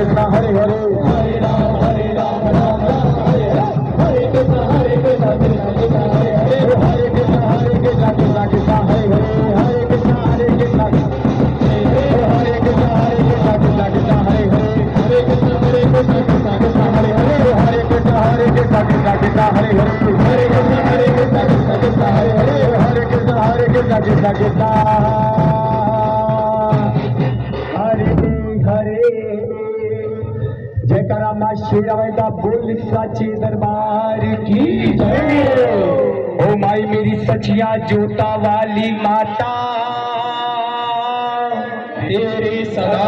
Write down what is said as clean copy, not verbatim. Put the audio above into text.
Krishna Hare Hare Hare Ram Ram Hare Hare Krishna Krishna Hare Hare Hare Krishna Krishna Krishna Hare Hare Hare Krishna Krishna Hare Krishna Krishna Krishna Hare Hare Hare Krishna Krishna Krishna Hare Hare Hare Krishna Krishna Krishna Hare Hare Hare Krishna Krishna Krishna Hare Hare Hare Krishna Krishna Krishna जयकारा मां शेरावाई दा बोल साची दरबार की जय। ओ माई मेरी सचिया जोता वाली माता तेरे सदा